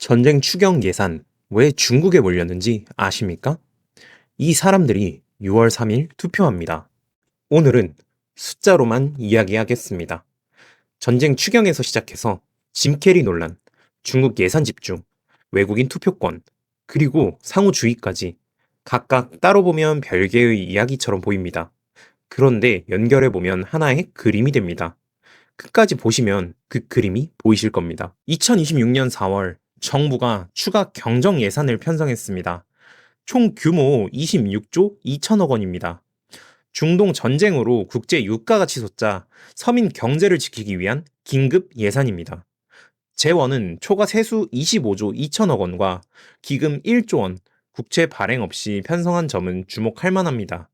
전쟁 추경 예산 왜 중국에 몰렸는지 아십니까? 이 사람들이 6월 3일 투표합니다. 오늘은 숫자로만 이야기하겠습니다. 전쟁 추경에서 시작해서 짐 캐리 논란, 중국 예산 집중, 외국인 투표권, 그리고 상호주의까지 각각 따로 보면 별개의 이야기처럼 보입니다. 그런데 연결해보면 하나의 그림이 됩니다. 끝까지 보시면 그 그림이 보이실 겁니다. 2026년 4월 정부가 추가 경정 예산을 편성했습니다. 총 규모 26조 2천억 원입니다. 중동 전쟁으로 국제 유가가 치솟자 서민 경제를 지키기 위한 긴급 예산입니다. 재원은 초과 세수 25조 2천억 원과 기금 1조 원, 국채 발행 없이 편성한 점은 주목할 만합니다.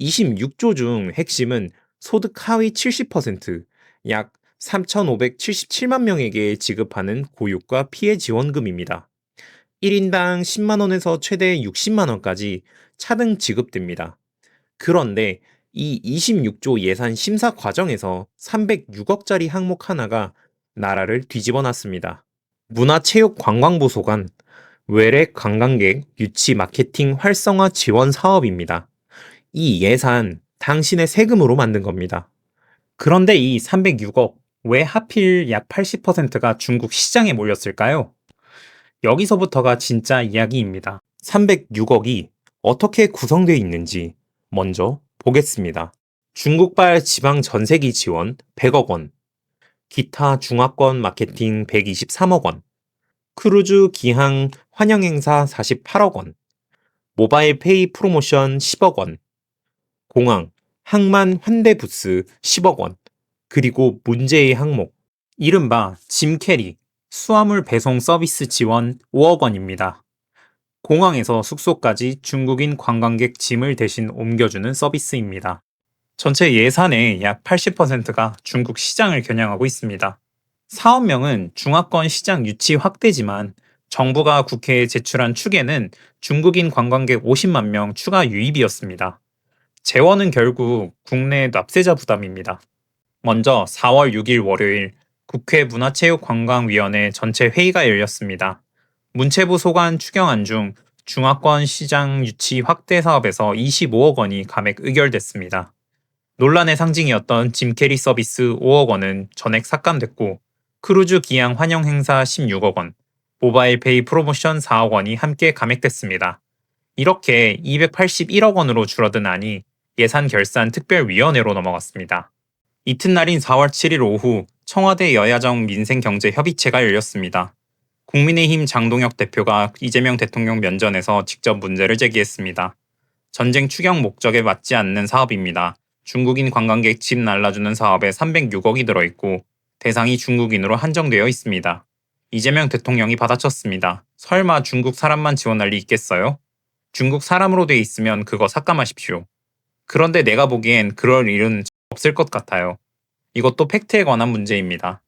26조 중 핵심은 소득 하위 70%, 약 3,577만 명에게 지급하는 고유가 피해 지원금입니다. 1인당 10만 원에서 최대 60만 원까지 차등 지급됩니다. 그런데 이 26조 예산 심사 과정에서 306억짜리 항목 하나가 나라를 뒤집어 놨습니다. 문화체육관광부 소관 외래 관광객 유치 마케팅 활성화 지원 사업입니다. 이 예산 당신의 세금으로 만든 겁니다. 그런데 이 306억, 왜 하필 약 80%가 중국 시장에 몰렸을까요? 여기서부터가 진짜 이야기입니다. 306억이 어떻게 구성되어 있는지 먼저 보겠습니다. 중국발 지방 전세기 지원 100억 원, 기타 중화권 마케팅 123억 원, 크루즈 기항 환영 행사 48억 원, 모바일 페이 프로모션 10억 원, 공항, 항만 환대 부스 10억 원, 그리고 문제의 항목, 이른바 짐 캐리, 수화물 배송 서비스 지원 5억 원입니다. 공항에서 숙소까지 중국인 관광객 짐을 대신 옮겨주는 서비스입니다. 전체 예산의 약 80%가 중국 시장을 겨냥하고 있습니다. 사업명은 중화권 시장 유치 확대지만 정부가 국회에 제출한 축에는 중국인 관광객 50만 명 추가 유입이었습니다. 재원은 결국 국내 납세자 부담입니다. 먼저 4월 6일 월요일 국회 문화체육관광위원회 전체 회의가 열렸습니다. 문체부 소관 추경안 중 중화권 시장 유치 확대 사업에서 25억 원이 감액 의결됐습니다. 논란의 상징이었던 짐캐리 서비스 5억 원은 전액 삭감됐고 크루즈 기항 환영 행사 16억 원, 모바일 페이 프로모션 4억 원이 함께 감액됐습니다. 이렇게 281억 원으로 줄어든 안이 예산 결산 특별위원회로 넘어갔습니다. 이튿날인 4월 7일 오후 청와대 여야정 민생경제협의체가 열렸습니다. 국민의힘 장동혁 대표가 이재명 대통령 면전에서 직접 문제를 제기했습니다. 전쟁 추경 목적에 맞지 않는 사업입니다. 중국인 관광객 집 날라주는 사업에 306억이 들어있고 대상이 중국인으로 한정되어 있습니다. 이재명 대통령이 받아쳤습니다. 설마 중국 사람만 지원할 리 있겠어요? 중국 사람으로 돼 있으면 그거 삭감하십시오. 그런데 내가 보기엔 그럴 일은 없을 것 같아요. 이것도 팩트에 관한 문제입니다.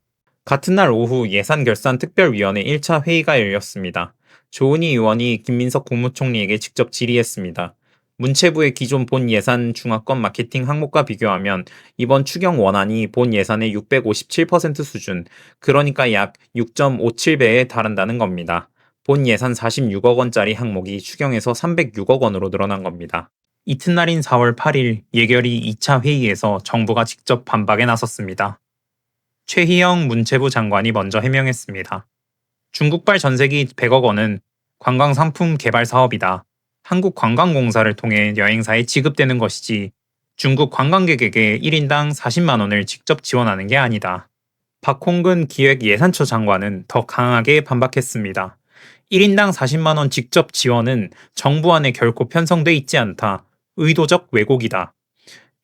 같은 날 오후 예산결산특별위원회 1차 회의가 열렸습니다. 조은희 의원이 김민석 국무총리에게 직접 질의했습니다. 문체부의 기존 본 예산 중화권 마케팅 항목과 비교하면 이번 추경 원안이 본 예산의 657% 수준, 그러니까 약 6.57배에 달한다는 겁니다. 본 예산 46억 원짜리 항목이 추경에서 306억 원으로 늘어난 겁니다. 이튿날인 4월 8일 예결위 2차 회의에서 정부가 직접 반박에 나섰습니다. 최희영 문체부 장관이 먼저 해명했습니다. 중국발 전세기 100억 원은 관광상품 개발 사업이다. 한국관광공사를 통해 여행사에 지급되는 것이지 중국 관광객에게 1인당 40만 원을 직접 지원하는 게 아니다. 박홍근 기획예산처 장관은 더 강하게 반박했습니다. 1인당 40만 원 직접 지원은 정부 안에 결코 편성돼 있지 않다. 의도적 왜곡이다.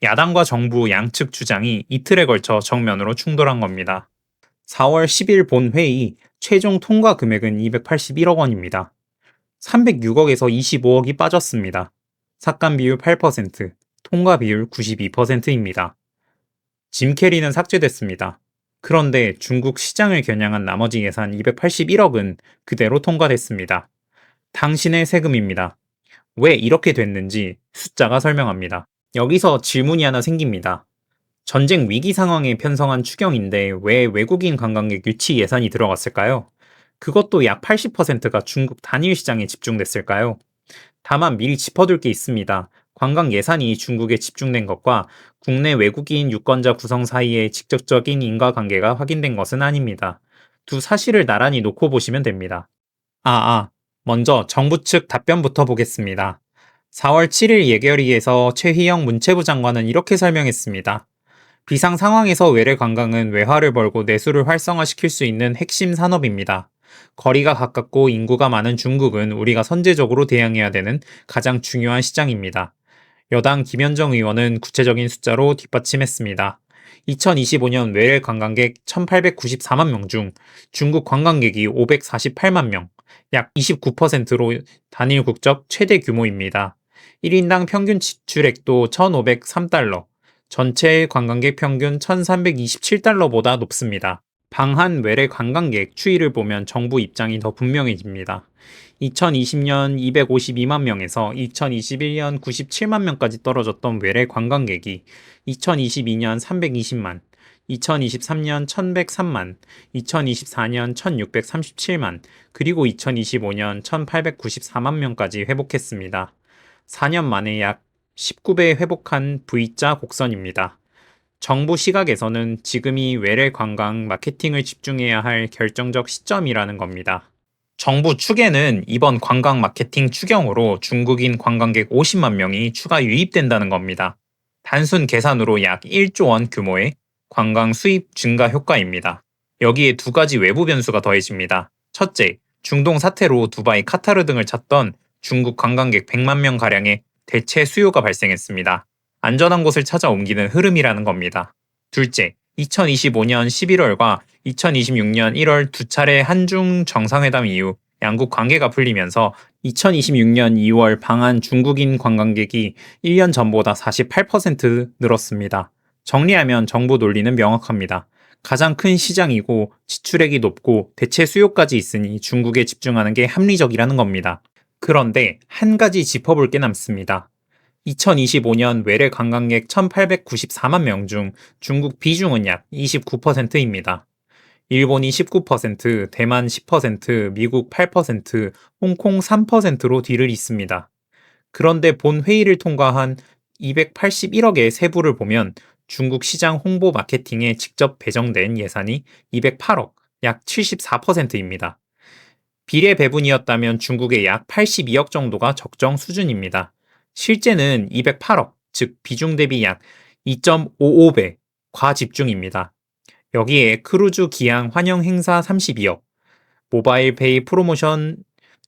야당과 정부 양측 주장이 이틀에 걸쳐 정면으로 충돌한 겁니다. 4월 10일 본 회의 최종 통과 금액은 281억 원입니다. 306억에서 25억이 빠졌습니다. 삭감 비율 8%, 통과 비율 92%입니다. 짐 캐리는 삭제됐습니다. 그런데 중국 시장을 겨냥한 나머지 예산 281억은 그대로 통과됐습니다. 당신의 세금입니다. 왜 이렇게 됐는지 숫자가 설명합니다. 여기서 질문이 하나 생깁니다. 전쟁 위기 상황에 편성한 추경인데 왜 외국인 관광객 유치 예산이 들어갔을까요? 그것도 약 80%가 중국 단일 시장에 집중됐을까요? 다만 미리 짚어둘 게 있습니다. 관광 예산이 중국에 집중된 것과 국내 외국인 유권자 구성 사이에 직접적인 인과관계가 확인된 것은 아닙니다. 두 사실을 나란히 놓고 보시면 됩니다. 먼저 정부 측 답변부터 보겠습니다. 4월 7일 예결위에서 최희영 문체부 장관은 이렇게 설명했습니다. 비상 상황에서 외래 관광은 외화를 벌고 내수를 활성화시킬 수 있는 핵심 산업입니다. 거리가 가깝고 인구가 많은 중국은 우리가 선제적으로 대응해야 되는 가장 중요한 시장입니다. 여당 김현정 의원은 구체적인 숫자로 뒷받침했습니다. 2025년 외래 관광객 1,894만 명 중 중국 관광객이 548만 명, 약 29%로 단일 국적 최대 규모입니다. 1인당 평균 지출액도 1,503달러, 전체 관광객 평균 1,327달러보다 높습니다. 방한 외래 관광객 추이를 보면 정부 입장이 더 분명해집니다. 2020년 252만 명에서 2021년 97만 명까지 떨어졌던 외래 관광객이 2022년 320만, 2023년 1103만, 2024년 1637만, 그리고 2025년 1894만 명까지 회복했습니다. 4년 만에 약 19배 회복한 V자 곡선입니다. 정부 시각에서는 지금이 외래 관광 마케팅을 집중해야 할 결정적 시점이라는 겁니다. 정부 측에는 이번 관광 마케팅 추경으로 중국인 관광객 50만 명이 추가 유입된다는 겁니다. 단순 계산으로 약 1조 원 규모의 관광 수입 증가 효과입니다. 여기에 두 가지 외부 변수가 더해집니다. 첫째, 중동 사태로 두바이, 카타르 등을 찾던 중국 관광객 100만 명가량의 대체 수요가 발생했습니다. 안전한 곳을 찾아 옮기는 흐름이라는 겁니다. 둘째, 2025년 11월과 2026년 1월 두 차례 한중 정상회담 이후 양국 관계가 풀리면서 2026년 2월 방한 중국인 관광객이 1년 전보다 48% 늘었습니다. 정리하면 정부 논리는 명확합니다. 가장 큰 시장이고 지출액이 높고 대체 수요까지 있으니 중국에 집중하는 게 합리적이라는 겁니다. 그런데 한 가지 짚어볼 게 남습니다. 2025년 외래 관광객 1,894만 명 중 중국 비중은 약 29%입니다. 일본이 19%, 대만 10%, 미국 8%, 홍콩 3%로 뒤를 잇습니다. 그런데 본 회의를 통과한 281억의 세부를 보면 중국 시장 홍보 마케팅에 직접 배정된 예산이 208억, 약 74%입니다. 비례 배분이었다면 중국의 약 82억 정도가 적정 수준입니다. 실제는 208억, 즉 비중 대비 약 2.55배 과집중입니다. 여기에 크루즈 기항 환영 행사 32억, 모바일 페이 프로모션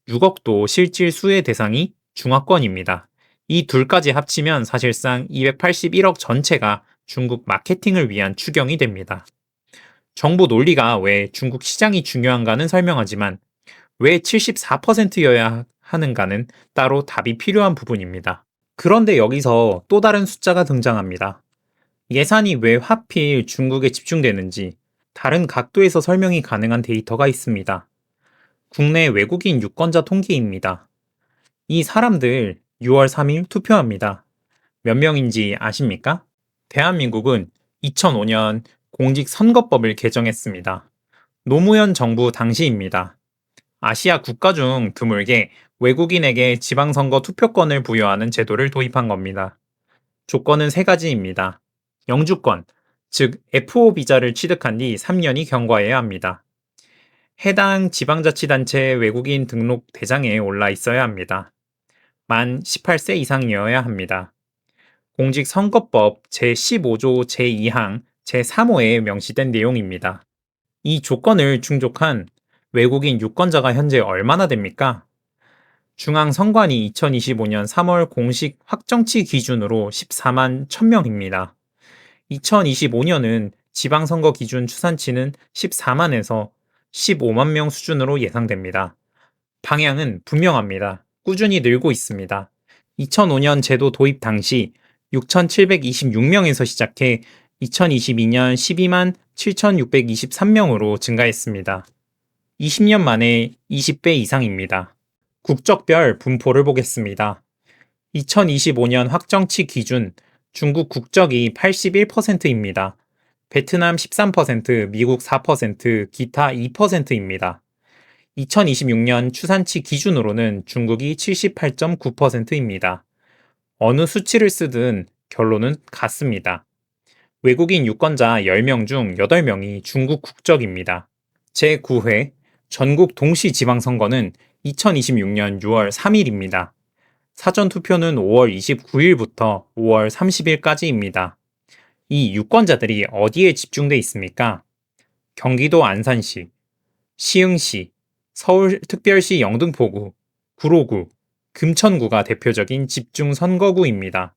6억도 실질 수혜 대상이 중화권입니다. 이 둘까지 합치면 사실상 281억 전체가 중국 마케팅을 위한 추경이 됩니다. 정부 논리가 왜 중국 시장이 중요한가는 설명하지만 왜 74%여야 하는가는 따로 답이 필요한 부분입니다. 그런데 여기서 또 다른 숫자가 등장합니다. 예산이 왜 하필 중국에 집중되는지 다른 각도에서 설명이 가능한 데이터가 있습니다. 국내 외국인 유권자 통계입니다. 이 사람들 6월 3일 투표합니다. 몇 명인지 아십니까? 대한민국은 2005년 공직선거법을 개정했습니다. 노무현 정부 당시입니다. 아시아 국가 중 드물게 외국인에게 지방선거 투표권을 부여하는 제도를 도입한 겁니다. 조건은 세 가지입니다. 영주권, 즉 F5 비자를 취득한 뒤 3년이 경과해야 합니다. 해당 지방자치단체 외국인 등록 대장에 올라 있어야 합니다. 만 18세 이상이어야 합니다. 공직선거법 제15조 제2항 제3호에 명시된 내용입니다. 이 조건을 충족한 외국인 유권자가 현재 얼마나 됩니까? 중앙선관위 2025년 3월 공식 확정치 기준으로 14만 1000명입니다. 2025년은 지방선거 기준 추산치는 14만에서 15만 명 수준으로 예상됩니다. 방향은 분명합니다. 꾸준히 늘고 있습니다. 2005년 제도 도입 당시 6,726명에서 시작해 2022년 12만 7,623명으로 증가했습니다. 20년 만에 20배 이상입니다. 국적별 분포를 보겠습니다. 2025년 확정치 기준 중국 국적이 81%입니다. 베트남 13%, 미국 4%, 기타 2%입니다. 2026년 추산치 기준으로는 중국이 78.9%입니다. 어느 수치를 쓰든 결론은 같습니다. 외국인 유권자 10명 중 8명이 중국 국적입니다. 제9회 전국 동시지방선거는 2026년 6월 3일입니다. 사전투표는 5월 29일부터 5월 30일까지입니다. 이 유권자들이 어디에 집중돼 있습니까? 경기도 안산시, 시흥시, 서울특별시 영등포구, 구로구, 금천구가 대표적인 집중 선거구입니다.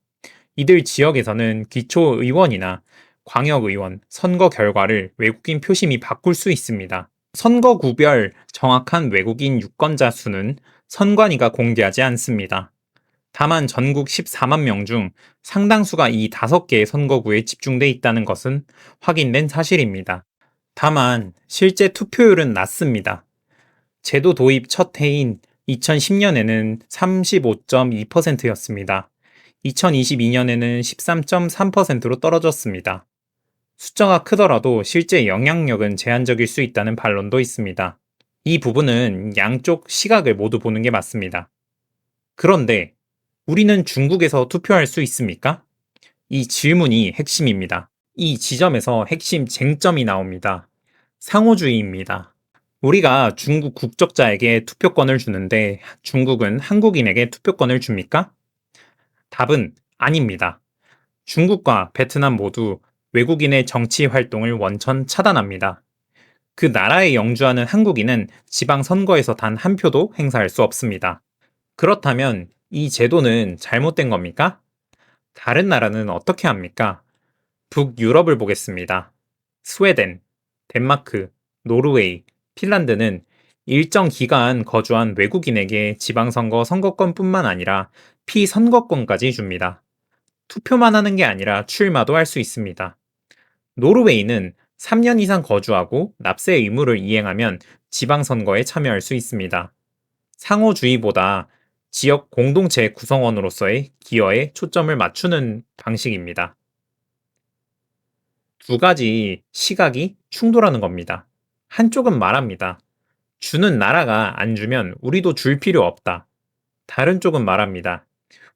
이들 지역에서는 기초의원이나 광역의원 선거 결과를 외국인 표심이 바꿀 수 있습니다. 선거구별 정확한 외국인 유권자 수는 선관위가 공개하지 않습니다. 다만 전국 14만 명 중 상당수가 이 5개의 선거구에 집중돼 있다는 것은 확인된 사실입니다. 다만 실제 투표율은 낮습니다. 제도 도입 첫 해인 2010년에는 35.2%였습니다. 2022년에는 13.3%로 떨어졌습니다. 숫자가 크더라도 실제 영향력은 제한적일 수 있다는 반론도 있습니다. 이 부분은 양쪽 시각을 모두 보는 게 맞습니다. 그런데 우리는 중국에서 투표할 수 있습니까? 이 질문이 핵심입니다. 이 지점에서 핵심 쟁점이 나옵니다. 상호주의입니다. 우리가 중국 국적자에게 투표권을 주는데 중국은 한국인에게 투표권을 줍니까? 답은 아닙니다. 중국과 베트남 모두 외국인의 정치 활동을 원천 차단합니다. 그 나라에 영주하는 한국인은 지방선거에서 단 한 표도 행사할 수 없습니다. 그렇다면 이 제도는 잘못된 겁니까? 다른 나라는 어떻게 합니까? 북유럽을 보겠습니다. 스웨덴, 덴마크, 노르웨이, 핀란드는 일정 기간 거주한 외국인에게 지방선거 선거권뿐만 아니라 피선거권까지 줍니다. 투표만 하는 게 아니라 출마도 할 수 있습니다. 노르웨이는 3년 이상 거주하고 납세 의무를 이행하면 지방선거에 참여할 수 있습니다. 상호주의보다 지역 공동체 구성원으로서의 기여에 초점을 맞추는 방식입니다. 두 가지 시각이 충돌하는 겁니다. 한쪽은 말합니다. 주는 나라가 안 주면 우리도 줄 필요 없다. 다른 쪽은 말합니다.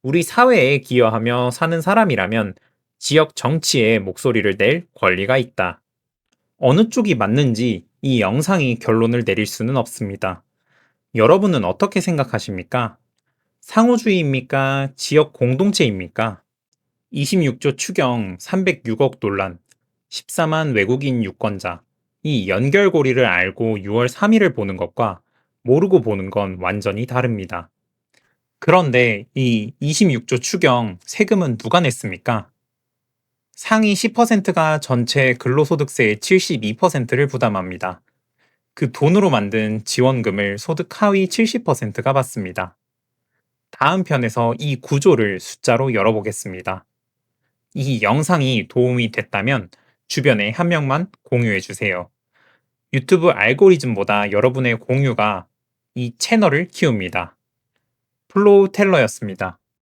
우리 사회에 기여하며 사는 사람이라면 지역 정치에 목소리를 낼 권리가 있다. 어느 쪽이 맞는지 이 영상이 결론을 내릴 수는 없습니다. 여러분은 어떻게 생각하십니까? 상호주의입니까? 지역 공동체입니까? 26조 추경 306억 논란, 14만 외국인 유권자, 이 연결고리를 알고 6월 3일을 보는 것과 모르고 보는 건 완전히 다릅니다. 그런데 이 26조 추경 세금은 누가 냈습니까? 상위 10%가 전체 근로소득세의 72%를 부담합니다. 그 돈으로 만든 지원금을 소득 하위 70%가 받습니다. 다음 편에서 이 구조를 숫자로 열어보겠습니다. 이 영상이 도움이 됐다면 주변에 한 명만 공유해 주세요. 유튜브 알고리즘보다 여러분의 공유가 이 채널을 키웁니다. 플로우 텔러였습니다.